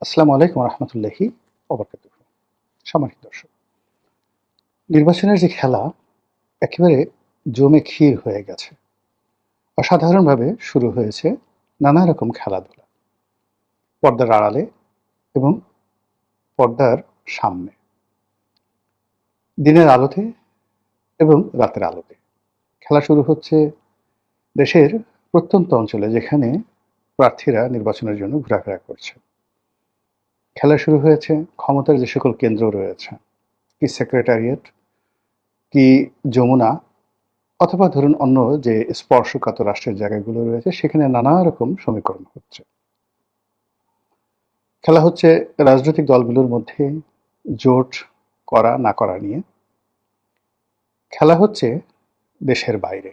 আসসালামু আলাইকুম রহমতুল্লাহি ওবরকাতুহু। সম্মানিত দর্শক, নির্বাচনের যে খেলা একেবারে জমে ক্ষীর হয়ে গেছে। অসাধারণভাবে শুরু হয়েছে নানা রকম খেলাধুলা, পর্দার আড়ালে এবং পর্দার সামনে, দিনের আলোতে এবং রাতের আলোতে। খেলা শুরু হচ্ছে দেশের প্রত্যন্ত অঞ্চলে, যেখানে প্রার্থীরা নির্বাচনের জন্য ঘোরাফেরা করছে। খেলা শুরু হয়েছে ক্ষমতার যে সকল কেন্দ্র রয়েছে, কি সেক্রেটারিয়েট, কি যমুনা, অথবা ধরুন অন্য যে স্পর্শকাতর রাষ্ট্রের জায়গাগুলো রয়েছে, সেখানে নানা রকম সমীকরণ হচ্ছে। খেলা হচ্ছে রাজনৈতিক দলগুলোর মধ্যে জোট করা না করা নিয়ে। খেলা হচ্ছে দেশের বাইরে,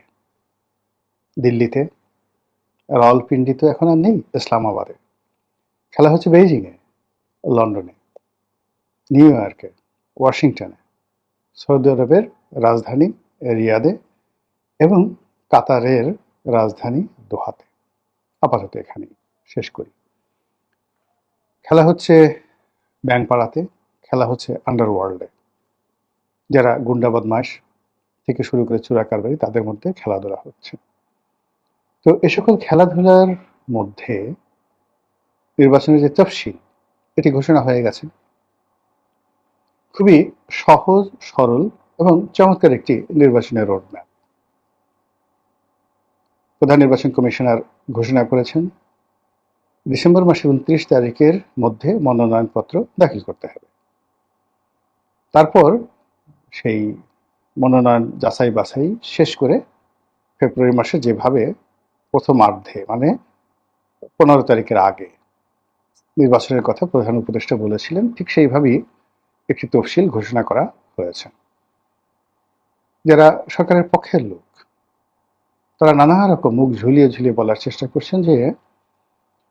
দিল্লিতে, রাওয়ালপিন্ডি তো এখন আর নেই, ইসলামাবাদে। খেলা হচ্ছে বেইজিংয়ে, লন্ডনে, নিউ ইয়র্কে, ওয়াশিংটনে, সৌদি আরবের রাজধানী রিয়াদে এবং কাতারের রাজধানী দোহাতে। আপাতত এখানেই শেষ করি। খেলা হচ্ছে ব্যাংপাড়াতে, খেলা হচ্ছে আন্ডারওয়ার্ল্ডে, যারা গুন্ডা বদমাশ থেকে শুরু করে চোরা কারবারি, তাদের মধ্যে খেলাধুলা হচ্ছে। তো এ সকল খেলাধুলার মধ্যে নির্বাচনের যে তফসিল, এটি ঘোষণা হয়ে গেছে। খুবই সহজ সরল এবং চমৎকার একটি নির্বাচনের রোডম্যাপ প্রধান নির্বাচন কমিশনার ঘোষণা করেছেন। ডিসেম্বর মাসের 29 তারিখের মধ্যে মনোনয়নপত্র দাখিল করতে হবে। তারপর সেই মনোনয়ন যাচাই বাছাই শেষ করে ফেব্রুয়ারি মাসে যেভাবে প্রথমার্ধে, মানে 15 তারিখের আগে নির্বাচনের কথা প্রধান উপদেষ্টা বলেছিলেন, ঠিক সেইভাবেই একটি তফসিল ঘোষণা করা হয়েছে। যারা সরকারের পক্ষের লোক, তারা নানা রকম মুখ ঝুলিয়ে ঝুলিয়ে বলার চেষ্টা করছেন যে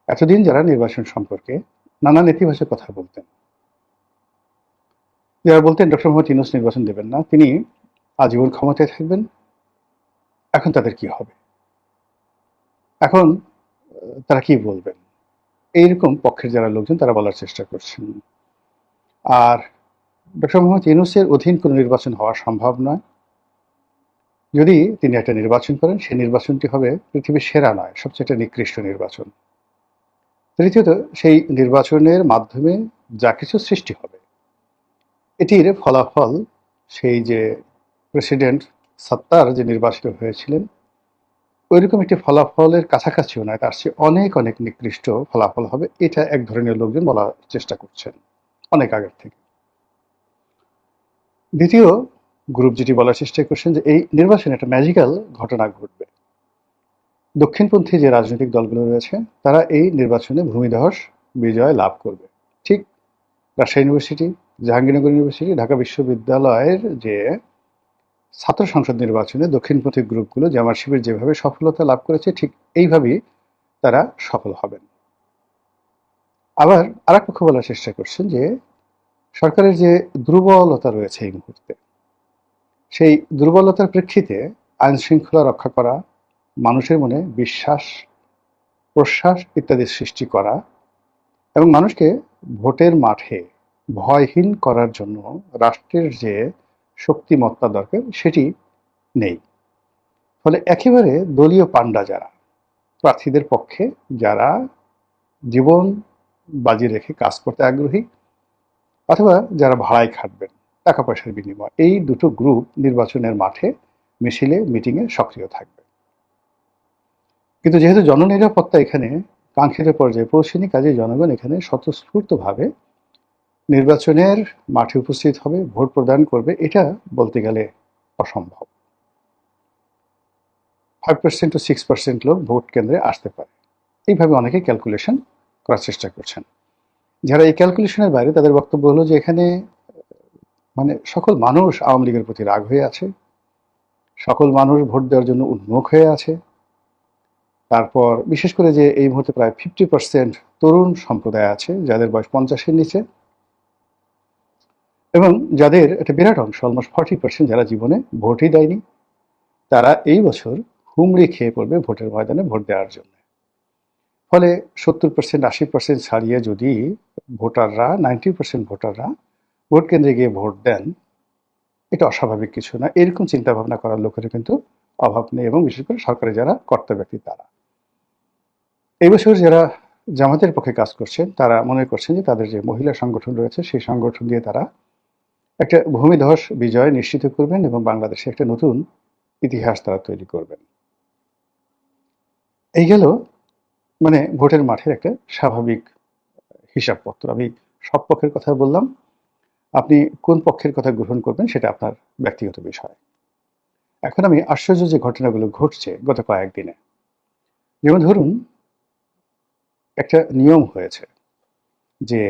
এতদিন যারা নির্বাচন সম্পর্কে নানা নেতিবাচক কথা বলতেন, যারা বলতেন ডক্টর মোহাম্মদ ইউনূস নির্বাচন দেবেন না, তিনি আজীবন ক্ষমতায় থাকবেন, এখন তাদের কি হবে, এখন তারা কি বলবেন, এইরকম পক্ষের যারা লোকজন তারা বলার চেষ্টা করছেন। আর ডক্টর মোহাম্মদ ইউনূসের অধীন কোনো নির্বাচন হওয়া সম্ভব নয়। যদি তিনি একটা নির্বাচন করেন, সেই নির্বাচনটি হবে পৃথিবীর সেরা নয়, সবচেয়ে একটা নিকৃষ্ট নির্বাচন। তৃতীয়ত, সেই নির্বাচনের মাধ্যমে যা কিছু সৃষ্টি হবে, এটির ফলাফল সেই যে প্রেসিডেন্ট সত্তার যে নির্বাচিত হয়েছিলেন, ওইরকম একটি ফলাফলের কাছাকাছিও নয়, তার চেয়ে অনেক অনেক নিকৃষ্ট ফলাফল হবে। এটা এক ধরনের লোকজন বলার চেষ্টা করছেন অনেক আগের থেকে। দ্বিতীয় গ্রুপ যেটি বলার চেষ্টা করছেন যে এই নির্বাচনে একটা ম্যাজিক্যাল ঘটনা ঘটবে। দক্ষিণপন্থী যে রাজনৈতিক দলগুলো রয়েছে, তারা এই নির্বাচনে ভূমিধস বিজয় লাভ করবে। ঠিক রাজশাহী ইউনিভার্সিটি, জাহাঙ্গীরনগর ইউনিভার্সিটি, ঢাকা বিশ্ববিদ্যালয়ের যে ছাত্র সংসদ নির্বাচনে দক্ষিণপন্থী গ্রুপগুলো, জামাত শিবির যেভাবে সফলতা লাভ করেছে, ঠিক এইভাবেই তারা সফল হবেন। আবার আরেক পক্ষ বলার চেষ্টা করছেন যে সরকারের যে দুর্বলতা রয়েছে এই মুহূর্তে, সেই দুর্বলতার প্রেক্ষিতে আইন শৃঙ্খলা রক্ষা করা, মানুষের মনে বিশ্বাস প্রশ্বাস ইত্যাদি সৃষ্টি করা এবং মানুষকে ভোটের মাঠে ভয়হীন করার জন্য রাষ্ট্রের যে শক্তিমত্তা দরকার, সেটি নেই। ফলে একেবারে দলীয় পান্ডা যারা, প্রার্থীদের পক্ষে যারা জীবন বাজি রেখে কাজ করতে আগ্রহী, অথবা যারা ভাড়ায় খাটবেন টাকা পয়সার বিনিময়, এই দুটো গ্রুপ নির্বাচনের মাঠে মিছিলে মিটিংয়ে সক্রিয় থাকবে। কিন্তু যেহেতু জননিরাপত্তা এখানে কাঙ্ক্ষিত পর্যায়ে পৌঁছেনি, কাজে জনগণ এখানে স্বতঃস্ফূর্তভাবে নির্বাচনের মাঠে উপস্থিত হবে, ভোট প্রদান করবে। এটা বলতে গেলে অসম্ভব। 5% to 6% লোক ভোট কেন্দ্রে আসতে পারে, এইভাবে অনেকে ক্যালকুলেশন করার চেষ্টা করছেন। যারা এই ক্যালকুলেশনের বাইরে, তাদের বক্তব্য হলো যে এখানে মানে সকল মানুষ আওয়ামী লীগের প্রতি রাগ হয়ে আছে, সকল মানুষ ভোট দেওয়ার জন্য উন্মুখ হয়ে আছে। তারপর বিশেষ করে যে এই মুহূর্তে প্রায় 50% তরুণ সম্প্রদায় আছে, যাদের বয়স 50-এর নিচে, এবং যাদের একটা বিরাট অংশ, অলমোস্ট 40%, যারা জীবনে ভোটই দেয়নি, তারা এই বছর হুমড়ি খেয়ে পড়বে ভোটের ময়দানে ভোট দেওয়ার জন্য। ফলে 70%, 80% ছাড়িয়ে যদি ভোটাররা 90% ভোটাররা ভোট কেন্দ্রে গিয়ে ভোট দেন, এটা অস্বাভাবিক কিছু না। এরকম চিন্তা ভাবনা করার লোকের কিন্তু অভাব নেই, এবং বিশেষ করে সরকারে যারা কর্তা ব্যক্তি তারা। এই বছর যারা জামাতের পক্ষে কাজ করছেন তারা মনে করছেন যে তাদের যে মহিলা সংগঠন রয়েছে সেই সংগঠন দিয়ে তারা একটা ভূমিধস বিজয় নিশ্চিত করবেন এবং বাংলাদেশে একটা নতুন ইতিহাস তারা তৈরি করবেন। এই গেল মানে ভোটের মাঠের একটা স্বাভাবিক হিসাবপত্র। আমি সব পক্ষের কথা বললাম, আপনি কোন পক্ষের কথা গ্রহণ করবেন সেটা আপনার ব্যক্তিগত বিষয়। এখন আমি আশ্চর্য যে ঘটনাগুলো ঘটছে গত কয়েকদিনে, যেমন ধরুন একটা নিয়ম হয়েছে যে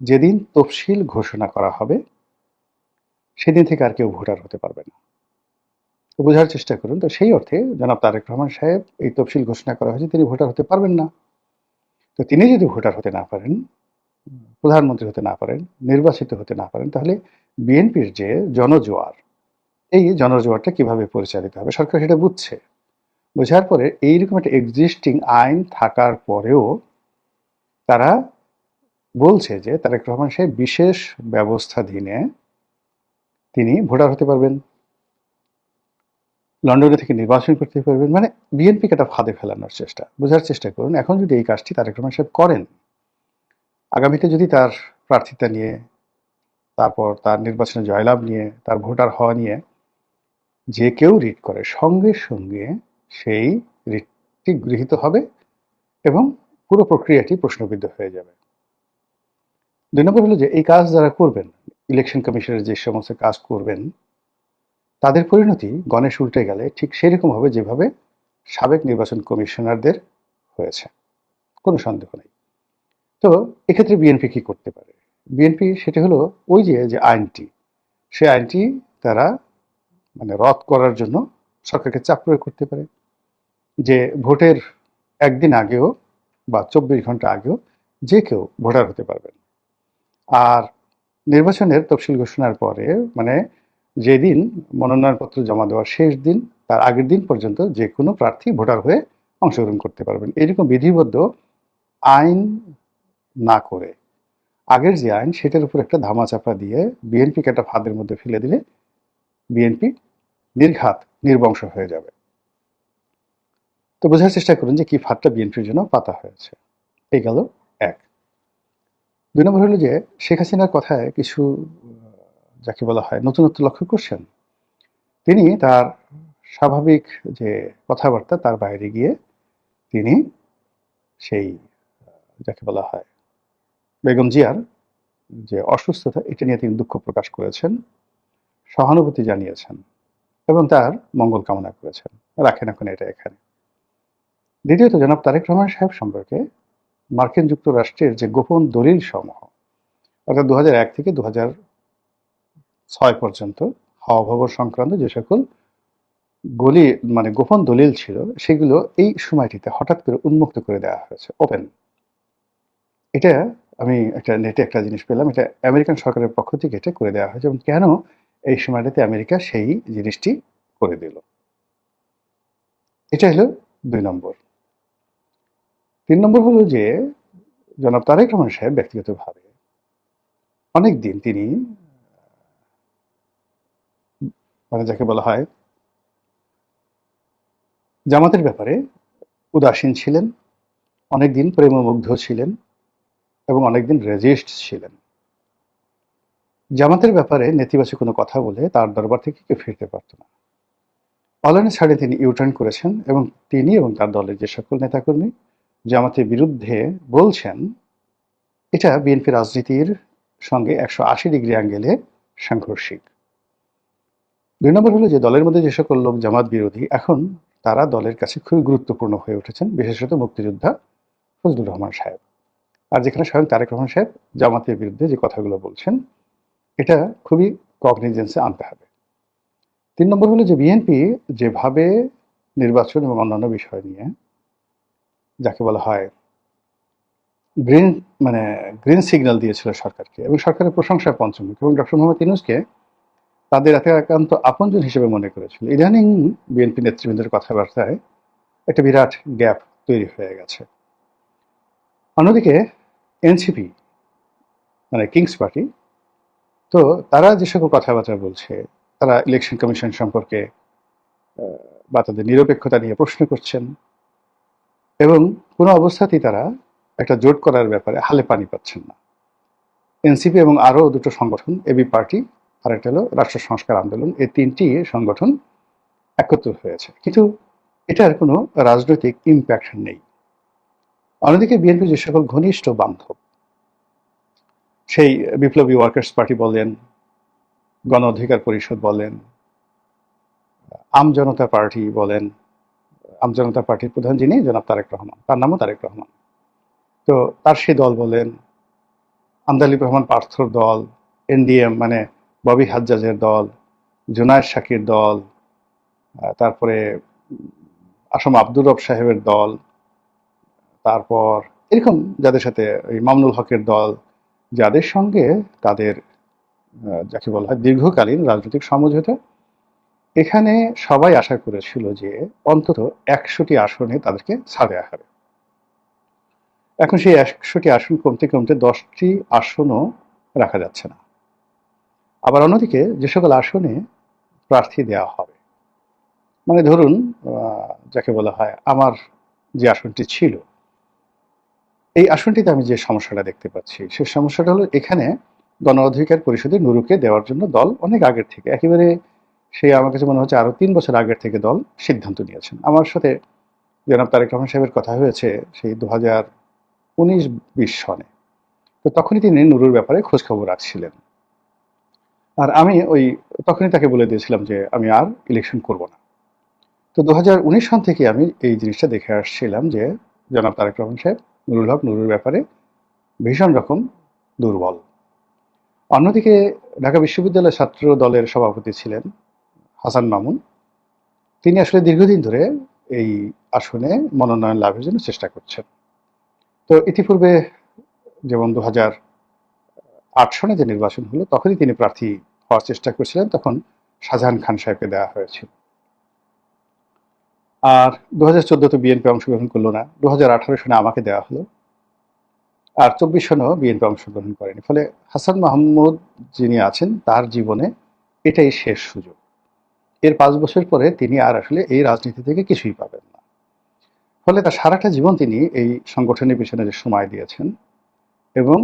যেদিন তফসিল ঘোষণা করা হবে সেদিন থেকে আর কেউ ভোটার হতে পারবে না। তো বোঝার চেষ্টা করুন, তো সেই অর্থে জনাব তারেক রহমান সাহেব এই তফসিল ঘোষণা করা হয়েছে তিনি ভোটার হতে পারবেন না। তো তিনি যদি ভোটার হতে না পারেন, প্রধানমন্ত্রী হতে না পারেন, নির্বাচিত হতে না পারেন, তাহলে বিএনপির যে জনজোয়ার, এই জনজোয়ারটা কিভাবে পরিচালিত হবে? সরকার সেটা বুঝছে। বোঝার পরে এইরকম একটা এক্সিস্টিং আইন থাকার পরেও তারা বলছে যে তারেক রহমান সাহেব বিশেষ ব্যবস্থাধীনে তিনি ভোটার হতে পারবেন, লন্ডনে থেকে নির্বাচন করতে পারবেন। মানে বিএনপিকে একটা ফাঁদে ফেলানোর চেষ্টা। বোঝার চেষ্টা করুন, এখন যদি এই কাজটি তারেক রহমান সাহেব করেন, আগামীতে যদি তার প্রার্থিতা নিয়ে, তারপর তার নির্বাচনে জয়লাভ নিয়ে, তার ভোটার হওয়া নিয়ে যে কেউ রিট করে, সঙ্গে সঙ্গে সেই রিটটি গৃহীত হবে এবং পুরো প্রক্রিয়াটি প্রশ্নবিদ্ধ হয়ে যাবে। ২ নম্বর হলো যে এই কাজ যারা করবেন, ইলেকশন কমিশনের যে সমস্ত কাজ করবেন, তাদের পরিণতি গণেশ উল্টে গেলে ঠিক সেরকম হবে যেভাবে সাবেক নির্বাচন কমিশনারদের হয়েছে, কোনো সন্দেহ নেই। তো এক্ষেত্রে বিএনপি কি করতে পারে? বিএনপি সেটা হলো ওই যে আইনটি, সেই আইনটি তারা মানে রদ করার জন্য সরকারকে চাপ প্রয়োগ করতে পারে যে ভোটের একদিন আগেও বা ২৪ ঘন্টা আগেও যে কেউ ভোটার হতে পারবেন। আর নির্বাচনের তফসিল ঘোষণার পরে মানে যেদিন মনোনয়নপত্র জমা দেওয়ার শেষ দিন তার আগের দিন পর্যন্ত যে কোনো প্রার্থী ভোটার হয়ে অংশগ্রহণ করতে পারবেন। এরকম বিধিবদ্ধ আইন না করে আগের যে আইন সেটার উপর একটা ধামাচাপা দিয়ে বিএনপিকে একটা ফাঁদের মধ্যে ফেলে দিলে বিএনপি নির্ঘাত নির্বংশ হয়ে যাবে। তো বোঝার চেষ্টা করুন যে কি ফাঁদটা বিএনপির জন্য পাতা হয়েছে। এই গেল এক। ২ নম্বর হলো যে শেখ হাসিনার কথায় কিছু যাকে বলা হয় নতুনত্ব লক্ষ্য করছেন। তিনি তার স্বাভাবিক যে কথাবার্তা তার বাইরে গিয়ে তিনি সেই যাকে বলা হয় বেগম জিয়ার যে অসুস্থতা এটা নিয়ে তিনি দুঃখ প্রকাশ করেছেন, সহানুভূতি জানিয়েছেন এবং তার মঙ্গল কামনা করেছেন। রাখেন এখন এটা এখানে। দ্বিতীয়ত জনাব তারেক রহমান সাহেব সম্পর্কে মার্কিন যুক্তরাষ্ট্রের যে গোপন দলিল সমূহ, অর্থাৎ ২০০১ থেকে ২০০৬ পর্যন্ত হাওয়া ভবন সংক্রান্ত যে সকল মানে গোপন দলিল ছিল সেগুলো এই সময়টিতে হঠাৎ করে উন্মুক্ত করে দেওয়া হয়েছে, ওপেন। এটা আমি একটা নেটে একটা জিনিস পেলাম, এটা আমেরিকান সরকারের পক্ষ থেকে এটা করে দেওয়া হয়েছে। এবং কেন এই সময়টাতে আমেরিকা সেই জিনিসটি করে দিল, এটা হলো ২ নম্বর। ৩ নম্বর হলো যে জনাব তারেক রহমান সাহেব ব্যক্তিগতভাবে অনেকদিন তিনি মানে যাকে বলা হয় জামাতের ব্যাপারে উদাসীন ছিলেন, অনেকদিন প্রেমমুগ্ধ ছিলেন এবং অনেকদিন রেজিস্ট ছিলেন। জামাতের ব্যাপারে নেতিবাচক কোনো কথা বলে তার দরবার থেকে কেউ ফিরতে পারত না। অলানি ছাড়ে তিনি ইউটার্ন করেছেন এবং তিনি এবং তার দলের যে সকল নেতাকর্মী জামাতের বিরুদ্ধে বলছেন, এটা বিএনপি রাজনীতির সঙ্গে ১৮০ ডিগ্রি অ্যাঙ্গেলে সাংঘর্ষিক। ২ নম্বর হলো যে দলের মধ্যে যে সকল লোক জামাত বিরোধী এখন তারা দলের কাছে খুবই গুরুত্বপূর্ণ হয়ে উঠেছেন, বিশেষত মুক্তিযোদ্ধা ফজলুর রহমান সাহেব। আর যেখানে স্বয়ং তারেক রহমান সাহেব জামাতের বিরুদ্ধে যে কথাগুলো বলছেন এটা খুবই কগনিজেন্সে আনতে হবে। ৩ নম্বর হলো যে বিএনপি যেভাবে নির্বাচন এবং অন্যান্য বিষয় নিয়ে যাকে বলা হয় গ্রিন মানে গ্রিন সিগন্যাল দিয়েছিল সরকারকে এবং সরকারের প্রশংসায় পঞ্চমুখ এবং ডক্টর মোহাম্মদ ইউনূসকে তাদের একান্ত আপনজন হিসেবে মনে করেছিল, ইদানিং বিএনপি নেতৃবৃন্দের কথাবার্তায় একটা বিরাট গ্যাপ তৈরি হয়ে গেছে। অন্যদিকে এনসিপি মানে কিংস পার্টি। তো তারা যে সকল কথাবার্তা বলছে, তারা ইলেকশন কমিশন সম্পর্কে বা তাদের নিরপেক্ষতা নিয়ে প্রশ্ন করছেন, এবং কোনো অবস্থাতেই তারা একটা জোট করার ব্যাপারে হালে পানি পাচ্ছেন না। এনসিপি এবং আরও দুটো সংগঠন, এবি পার্টি আর একটা হলো রাষ্ট্র সংস্কার আন্দোলন, এই তিনটি সংগঠন একত্র হয়েছে, কিন্তু এটার কোনো রাজনৈতিক ইম্প্যাক্ট নেই। অন্যদিকে বিএনপি যে সকল ঘনিষ্ঠ বান্ধব, সেই বিপ্লবী ওয়ার্কার্স পার্টি বলেন, গণ অধিকার পরিষদ বলেন, আমজনতা পার্টি বলেন, আমজনতা পার্টির প্রধান যিনি জনাব তারেক রহমান, তার নামও তারেক রহমান, তো তার সেই দল বলেন, আমদালিব রহমান পার্থর দল, এনডিএম মানে ববি হাজ্জাজের দল, জুনায়েদ শাকির দল, তারপরে আসম আব্দুর রব সাহেবের দল, তারপর এরকম যাদের সাথে ওই মামুনুল হকের দল, যাদের সঙ্গে তাদের যাকে বলা হয় দীর্ঘকালীন রাজনৈতিক সমঝোতা, এখানে সবাই আশা করেছিল যে অন্তত 100টি আসনে তাদেরকে ছাড় দেওয়া হবে। এখন সেই 100টি আসন কমতে কমতে 10টি আসনও রাখা যাচ্ছে না। আবার অন্যদিকে যে সকল আসনে প্রার্থী দেওয়া হবে, মানে ধরুন যাকে বলা হয় আমার যে আসনটি ছিল, এই আসনটিতে আমি যে সমস্যাটা দেখতে পাচ্ছি, সেই সমস্যাটা হলো এখানে গণ অধিকার পরিষদে নুরুকে দেওয়ার জন্য দল অনেক আগের থেকে, একেবারে সে আমার কাছে মনে হচ্ছে আরো 3 বছর আগের থেকে দল সিদ্ধান্ত নিয়েছেন। আমার সাথে জনাব তারেক রহমান সাহেবের কথা হয়েছে সেই 2019-20 সনে। তো তখনই তিনি নুরুর ব্যাপারে খোঁজ খবর রাখছিলেন, আর আমি ওই তখনই তাকে বলে দিয়েছিলাম যে আমি আর ইলেকশন করব না। তো 2019 সন থেকে আমি এই জিনিসটা দেখে আসছিলাম যে জনাব তারেক রহমান সাহেব নুরুল হক নুরুর ব্যাপারে ভীষণ রকম দুর্বল। অন্যদিকে ঢাকা বিশ্ববিদ্যালয় ছাত্র দলের সভাপতি ছিলেন হাসান মামুন, তিনি আসলে দীর্ঘদিন ধরে এই আসনে মনোনয়ন লাভের জন্য চেষ্টা করছেন। তো ইতিপূর্বে যেমন 2008 সনে যে নির্বাচন হলো, তখনই তিনি প্রার্থী হওয়ার চেষ্টা করছিলেন, তখন শাহজাহান খান সাহেবকে দেওয়া হয়েছিল। আর 2014 তো বিএনপি অংশগ্রহণ করলো না, 2018 সনে আমাকে দেওয়া হলো, আর 24 সনেও বিএনপি অংশগ্রহণ করেনি। ফলে হাসান মাহমুদ যিনি আছেন, তার জীবনে এটাই শেষ সুযোগ। এর 5 বছর পরে তিনি আর আসলে এই রাজনীতি থেকে কিছুই পাবেন না। ফলে তার সারাটা জীবন তিনি এই সংগঠনের পিছনে যে সময় দিয়েছেন, এবং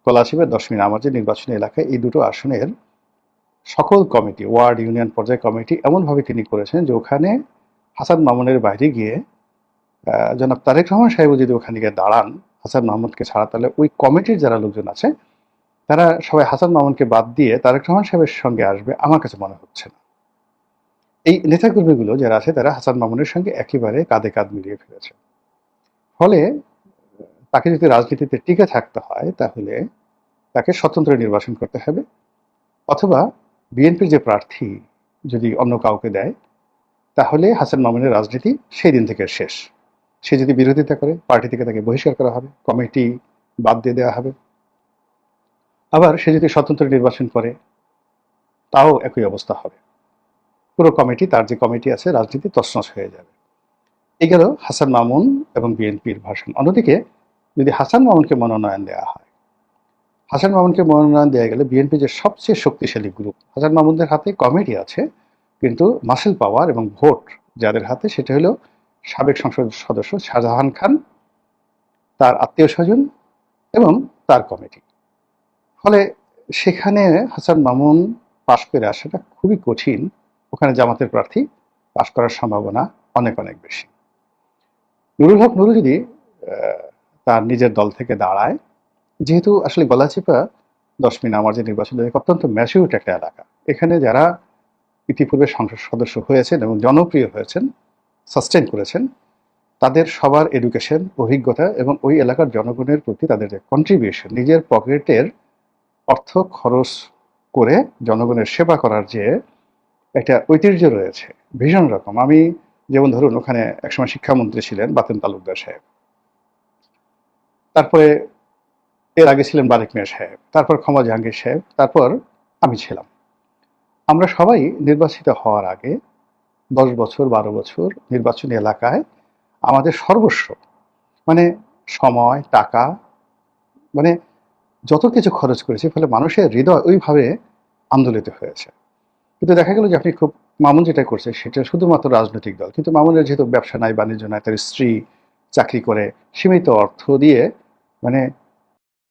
গলাচিপা 10 মিনিট আমার যে নির্বাচনী এলাকায় এই দুটো আসনের সকল কমিটি, ওয়ার্ড ইউনিয়ন পর্যায়ে কমিটি এমনভাবে তিনি করেছেন যে ওখানে হাসান মামুনের বাইরে গিয়ে জনাব তারেক রহমান সাহেব যদি ওখানে গিয়ে দাঁড়ান হাসান মাহমুদকে ছাড়া, তাহলে ওই কমিটির যারা লোকজন আছে তারা সবাই হাসান মামুনকে বাদ দিয়ে তারেক রহমান সাহেবের সঙ্গে আসবে, আমার কাছে মনে হচ্ছে না। এই নেতাকর্মীগুলো যারা আছে তারা হাসান মামুনের সঙ্গে একেবারে কাঁধে কাঁধ মিলিয়ে ফেলেছে। ফলে তাকে যদি রাজনীতিতে টিকে থাকতে হয়, তাহলে তাকে স্বতন্ত্র নির্বাচন করতে হবে, অথবা বিএনপির যে প্রার্থী যদি অন্য কাউকে দেয়, তাহলে হাসান মামুনের রাজনীতি সেই দিন থেকে শেষ। সে যদি বিরোধিতা করে, পার্টি থেকে তাকে বহিষ্কার করা হবে, কমিটি বাদ দিয়ে দেওয়া হবে। আবার সে যদি স্বতন্ত্র নির্বাচন করে, তাও একই অবস্থা হবে। পুরো কমিটি, তার যে কমিটি আছে রাজনীতি তছনছ হয়ে যাবে। এই গেল হাসান মামুন এবং বিএনপির ভাষণ। অন্যদিকে যদি হাসান মামুনকে মনোনয়ন দেওয়া হয়, হাসান মামুনকে মনোনয়ন দেওয়া গেলে বিএনপি যে সবচেয়ে শক্তিশালী গ্রুপ, হাসান মামুনদের হাতে কমিটি আছে, কিন্তু মাসেল পাওয়ার এবং ভোট যাদের হাতে, সেটা হলো সাবেক সংসদ সদস্য শাহজাহান খান, তার আত্মীয় স্বজন এবং তার কমিটি। ফলে সেখানে হাসান মামুন পাশ করে আসাটা খুবই কঠিন। ওখানে জামাতের প্রার্থী পাশ করার সম্ভাবনা অনেক অনেক বেশি। নুরুল হক নুরু যদি তার নিজের দল থেকে দাঁড়ায়, যেহেতু আসলে গলাচিপা 10 মিনিট আমার যে নির্বাচন অত্যন্ত ম্যাচিউর একটা এলাকা, এখানে যারা ইতিপূর্বে সংসদ সদস্য হয়েছেন এবং জনপ্রিয় হয়েছেন, সাস্টেন করেছেন, তাদের সবার এডুকেশন, অভিজ্ঞতা এবং ওই এলাকার জনগণের প্রতি তাদের যে কন্ট্রিবিউশন, নিজের পকেটের অর্থ খরচ করে জনগণের সেবা করার যে একটা ঐতিহ্য রয়েছে ভীষণ রকম। আমি যেমন ধরুন ওখানে একসময় শিক্ষামন্ত্রী ছিলেন বাতেন তালুকদার সাহেব, তারপরে এর আগে ছিলেন বারেক মিয়া সাহেব, তারপর ক্ষমা জাহাঙ্গীর সাহেব, তারপর আমি ছিলাম। আমরা সবাই নির্বাচিত হওয়ার আগে 10 বছর 12 বছর নির্বাচনী এলাকায় আমাদের সর্বস্ব, মানে সময়, টাকা, মানে যত কিছু খরচ করেছে, ফলে মানুষের হৃদয় ওইভাবে আন্দোলিত হয়েছে। কিন্তু দেখা গেল যে আপনি খুব মামুন যেটা করছে সেটা শুধুমাত্র রাজনৈতিক দল, কিন্তু মামুনের যেহেতু ব্যবসা নাই, বাণিজ্য নাই, তার স্ত্রী চাকরি করে, সীমিত অর্থ দিয়ে মানে